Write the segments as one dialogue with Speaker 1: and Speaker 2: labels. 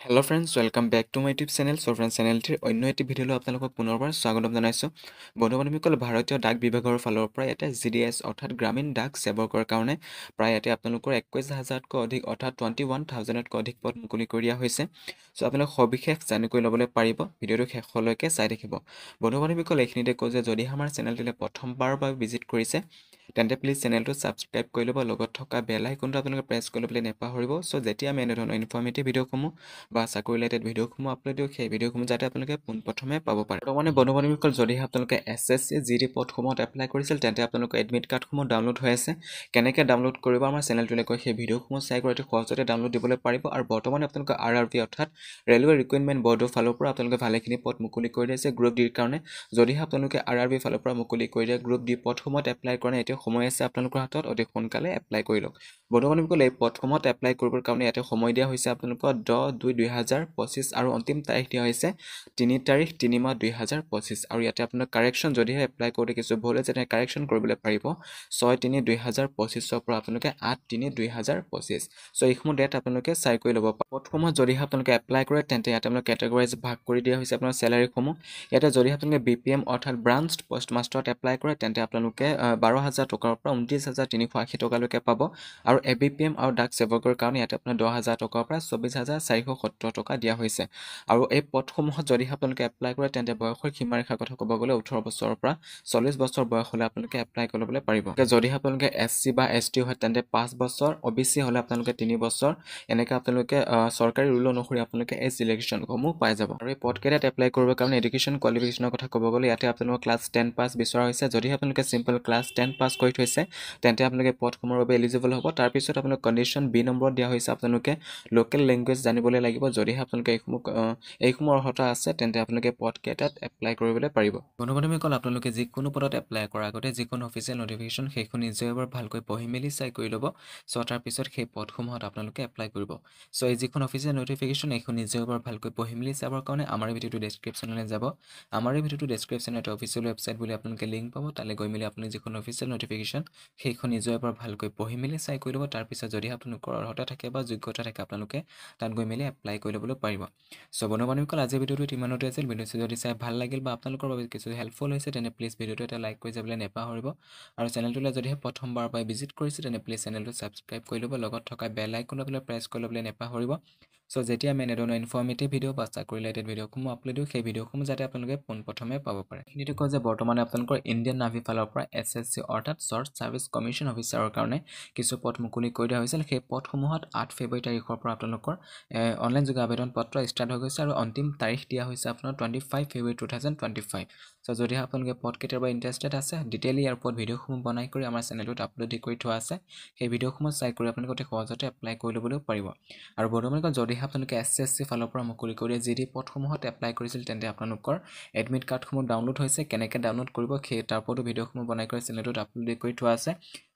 Speaker 1: Hello' friends welcome back to my YouTube channel. So' friends চেনেলটিৰ অন্য এটি ভিডিঅ'লৈ আপোনালোকক পুনৰবাৰ স্বাগতম জনাইছোঁ। বন্ধু বান্ধৱীসকল, ভাৰতীয় ডাক বিভাগৰ ফালৰ পৰা ইয়াতে GDS অৰ্থাৎ গ্ৰামীণ ডাক সেৱকৰ কাৰণে প্ৰায় ইয়াতে আপোনালোকৰ 21,000তকৈ অধিক অৰ্থাৎ 21,000তকৈ অধিক পদ মুকলি কৰি দিয়া হৈছে। চ' আপোনালোক সবিশেষ জানি কৰি ল'বলৈ পাৰিব, ভিডিঅ'টো শেষলৈকে চাই থাকিব। বন্ধু বান্ধৱীসকল, এইখিনিতে কওঁ যে যদি আমাৰ চেনেলটোলৈ প্ৰথমবাৰৰ বাবে ভিজিট কৰিছে তেন্তে প্লিজ চেনেলটো ছাবস্ক্ৰাইব কৰি ল'ব, লগত থকা বেল আইকনটো আপোনালোকে প্ৰেছ কৰি ল'বলৈ নাপাহৰিব। চ' যেতিয়া আমি এনেধৰণৰ ইনফৰ্মেটিভ ভিডিঅ'সমূহ বা চাকৰি ৰিলেটেড ভিডিঅ'সমূহ আপলোড দিওঁ, সেই ভিডিঅ'সমূহ যাতে আপোনালোকে পোনপ্ৰথমে পাব পাৰে। বৰ্তমানে বন্ধু বান্ধৱীসকল, যদিহে আপোনালোকে SSC GD পদসমূহত এপ্লাই কৰিছিল তেন্তে আপোনালোকৰ এডমিট কাৰ্ডসমূহ ডাউনলোড হৈ আছে। কেনেকৈ ডাউনলোড কৰিব আমাৰ চেনেলটোলৈ গৈ সেই ভিডিঅ'সমূহ চাই কৰি অতি সহজতে ডাউনলোড দিবলৈ পাৰিব। আৰু বৰ্তমানে আপোনালোকৰ RRB অৰ্থাৎ ৰেলৱে ৰিক্ৰুইটমেণ্ট বৰ্ডৰ ফালৰ পৰা আপোনালোকে ভালেখিনি পদ মুকলি কৰি দিছে গ্ৰুপ ডিৰ কাৰণে। যদিহে আপোনালোকে RRB ফালৰ পৰা মুকলি কৰি দিয়ে গ্ৰুপ ডি পদসমূহত এপ্লাই কৰা এতিয়া সময় আছে আপোনালোকৰ হাতত, অতি সোনকালে এপ্লাই কৰি লওক। বন্ধু বান্ধৱীসকল, এই পদসমূহত এপ্লাই কৰিবৰ কাৰণে ইয়াতে সময় দিয়া হৈছে আপোনালোকৰ 10/2/2025 আৰু অন্তিম তাৰিখ দিয়া হৈছে 3/3/2025। আৰু ইয়াতে আপোনাৰ কাৰেকশ্যন যদিহে এপ্লাই কৰোঁতে কিছু ভুল হৈছে তেনে কাৰেকশ্যন কৰিবলৈ পাৰিব 6/3/2025 পৰা আপোনালোকে 8/3/2025। চ' এইসমূহ ডেট আপোনালোকে চাই কৰি ল'ব পাৰে। পদসমূহত যদিহে আপোনালোকে এপ্লাই কৰে তেন্তে ইয়াতে আপোনালোকে কেটেগৰাইজ ভাগ কৰি দিয়া হৈছে আপোনাৰ চেলাৰীসমূহ। ইয়াতে যদিহে আপোনালোকে BPM অৰ্থাৎ ব্ৰাঞ্চ পষ্ট মাষ্টাৰত এপ্লাই কৰে তেন্তে আপোনালোকে 12,000 টকাৰ পৰা 29,380 টকালৈকে পাব। আৰু ABPM আৰু ডাক সেৱকৰ কাৰণে ইয়াতে আপোনাৰ 10,000 টকাৰ পৰা 24,470 টকা দিয়া হৈছে। আৰু এই পদসমূহত যদিহে আপোনালোকে এপ্লাই কৰে তেন্তে বয়সৰ সীমাৰেখাৰ কথা ক'ব গ'লে 18 বছৰৰ পৰা 40 বছৰ বয়স হ'লে আপোনালোকে এপ্লাই কৰিবলৈ পাৰিব। যদিহে আপোনালোকে SC বা ST হয় তেন্তে 5 বছৰ, OBC হ'লে আপোনালোকে 3 বছৰ, এনেকৈ আপোনালোকে চৰকাৰী ৰুল অনুসৰি আপোনালোকে এই চিলেকশ্যনসমূহ পাই যাব। আৰু এই পদকেইটাত এপ্লাই কৰিবৰ কাৰণে এডুকেশ্যন কোৱালিফিকেশ্যনৰ কথা ক'ব গ'লে ইয়াতে আপোনালোকৰ ক্লাছ 10 পাছ বিচৰা হৈছে। যদিহে আপোনালোকে চিম্পল ক্লাছ 10 পাছ কৰি থৈছে তেন্তে আপোনালোকে পদসমূহৰ বাবে এলিজিবল হ'ব। তাৰপিছত আপোনালোক কণ্ডিশ্যন B নম্বৰত দিয়া হৈছে আপোনালোকে লোকেল লেংগুৱেজ জানিবলৈ লাগিব। যদিহে আপোনালোকে এইসমূহ অৰ্হতা আছে তেন্তে আপোনালোকে পদকেইটাত এপ্লাই কৰিবলৈ পাৰিব। বন্ধু বান্ধৱীসকল, আপোনালোকে যিকোনো পদত এপ্লাই কৰাৰ আগতে যিকোনো অফিচিয়েল নটিফিকেশ্যন সেইখন নিজে এবাৰ ভালকৈ পঢ়ি মেলি চাই কৰি ল'ব। চ' তাৰপিছত সেই পদসমূহত আপোনালোকে এপ্লাই কৰিব। চ' এই যিখন অফিচিয়েল নটিফিকেশ্যন এইখন নিজে এবাৰ ভালকৈ পঢ়ি মেলি চাবৰ কাৰণে আমাৰ এই ভিডিঅ'টো ডেছক্ৰিপশ্যনলৈ যাব। আমাৰ এই ভিডিঅ'টো ডেছক্ৰিপশ্যনত এটা অফিচিয়েল ৱেবছাইট বুলি আপোনালোকে লিংক পাব, তালৈ গৈ মেলি আপুনি যিখন অফিচিয়েল নটিফিকেশ্যন সেইখন নিজে এবাৰ ভালকৈ পঢ়ি মেলি চাই কৰি ল'ব। তাৰপিছত যদিহে আপোনালোকৰ অৰ্হতা থাকে বা যোগ্যতা থাকে আপোনালোকে তাত গৈ মেলি এপ্লাই কৰি ল'বলৈ পাৰিব। চ' বন্ধু বান্ধৱীসকল, আজিৰ ভিডিঅ'টো ইমানতে আছিল। ভিডিঅ'টো যদি চাই ভাল লাগিল বা আপোনালোকৰ বাবে কিছু হেল্পফুল হৈছে তেনে প্লিজ ভিডিঅ'টো এটা লাইক কৰি যাবলৈ নাপাহৰিব। আৰু চেনেলটোলৈ যদিহে প্ৰথমবাৰৰ পৰা ভিজিট কৰিছে তেনে প্লিজ চেনেলটো ছাবস্ক্ৰাইব কৰি ল'ব, লগত থকা বেল আইকনটো প্ৰেছ কৰি ল'বলৈ নাপাহৰিব। চ' যেতিয়া আমি এনেধৰণৰ ইনফৰ্মেটিভ ভিডিঅ' বা চাকৰি ৰিলেটেড ভিডিঅ'সমূহ আপলোড দিওঁ সেই ভিডিঅ'সমূহ যাতে আপোনালোকে পোনপ্ৰথমে পাব পাৰে। এইখিনিতে কয় যে বৰ্তমানে আপোনালোকৰ ইণ্ডিয়ান নাভি ফালৰ পৰা SSC অৰ্থাৎ শ্বৰ্ট ছাৰ্ভিচ কমিশ্যন অফিচাৰৰ কাৰণে কিছু পদ মুকলি কৰি দিয়া হৈছিল। সেই পদসমূহত 8 ফেব্ৰুৱাৰী তাৰিখৰ পৰা আপোনালোকৰ অনলাইন যোগে আবেদন পত্ৰ ষ্টাৰ্ট হৈ গৈছে আৰু অন্তিম তাৰিখ দিয়া হৈছে আপোনাৰ 25 ফেব্ৰুৱাৰী 2025। চ' যদিহে আপোনালোকে পদকেইটাৰ পৰা ইণ্টাৰেষ্টেড আছে, ডিটেইলি ইয়াৰ ওপৰত ভিডিঅ'সমূহ বনাই কৰি আমাৰ চেনেলটোত আপলোড কৰি থোৱা আছে। সেই ভিডিঅ'সমূহ চাই কৰি আপোনালোকে অতি সহজতে এপ্লাই কৰি ল'বলৈও পাৰিব। আৰু বৰ্তমানে যদিহে আপোনালোকে SSC ফালৰ পৰা মুকলি কৰি GD পদসমূহত এপ্লাই কৰিছিল তেন্তে আপোনালোকৰ এডমিট কাৰ্ডসমূহ ডাউনলোড হৈছে। কেনেকৈ ডাউনলোড কৰিব সেই তাৰ ওপৰতো ভিডিঅ'সমূহ বনাই কৰি চেনেলটোত আপলোড কৰি থোৱা আছে।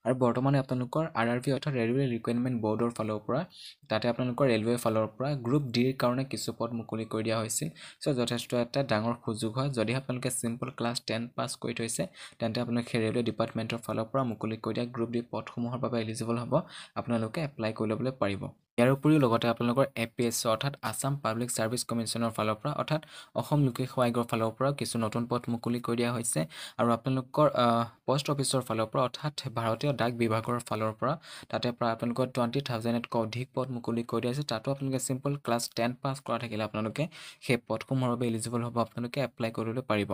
Speaker 1: আৰু বৰ্তমানে আপোনালোকৰ RRB অৰ্থাৎ ৰেলৱে ৰিক্ৰুইটমেণ্ট বৰ্ডৰ ফালৰ পৰা তাতে আপোনালোকৰ ৰেলৱে ফালৰ পৰা গ্ৰুপ ডিৰ কাৰণে কিছু পদ মুকলি কৰি দিয়া হৈছিল। চ' যথেষ্ট এটা ডাঙৰ সুযোগ হয়। যদিহে আপোনালোকে চিম্পল ক্লাছ 10 পাছ কৰি থৈছে তেন্তে আপোনালোকে সেই ৰেলৱে ডিপাৰ্টমেণ্টৰ ফালৰ পৰা মুকলি কৰি দিয়া গ্ৰুপ ডি পদসমূহৰ বাবে এলিজিবল হ'ব, আপোনালোকে এপ্লাই কৰি ল'বলৈ পাৰিব। ইয়াৰ উপৰিও লগতে আপোনালোকৰ APSC অৰ্থাৎ আছাম পাব্লিক ছাৰ্ভিচ কমিশ্যনৰ ফালৰ পৰা অৰ্থাৎ অসম লোকসেৱা আয়োগৰ ফালৰ পৰা কিছু নতুন পদ মুকলি কৰি দিয়া হৈছে। আৰু আপোনালোকৰ পোষ্ট অফিচৰ ফালৰ পৰা অৰ্থাৎ ভাৰতীয় ডাক বিভাগৰ ফালৰ পৰা তাতে প্ৰায় আপোনালোকৰ 20,000তকৈ অধিক পদ মুকলি কৰি দিয়া হৈছে। তাতো আপোনালোকে চিম্পল ক্লাছ 10 পাছ কৰা থাকিলে আপোনালোকে সেই পদসমূহৰ বাবে এলিজিবল হ'ব, আপোনালোকে এপ্লাই কৰিবলৈ পাৰিব।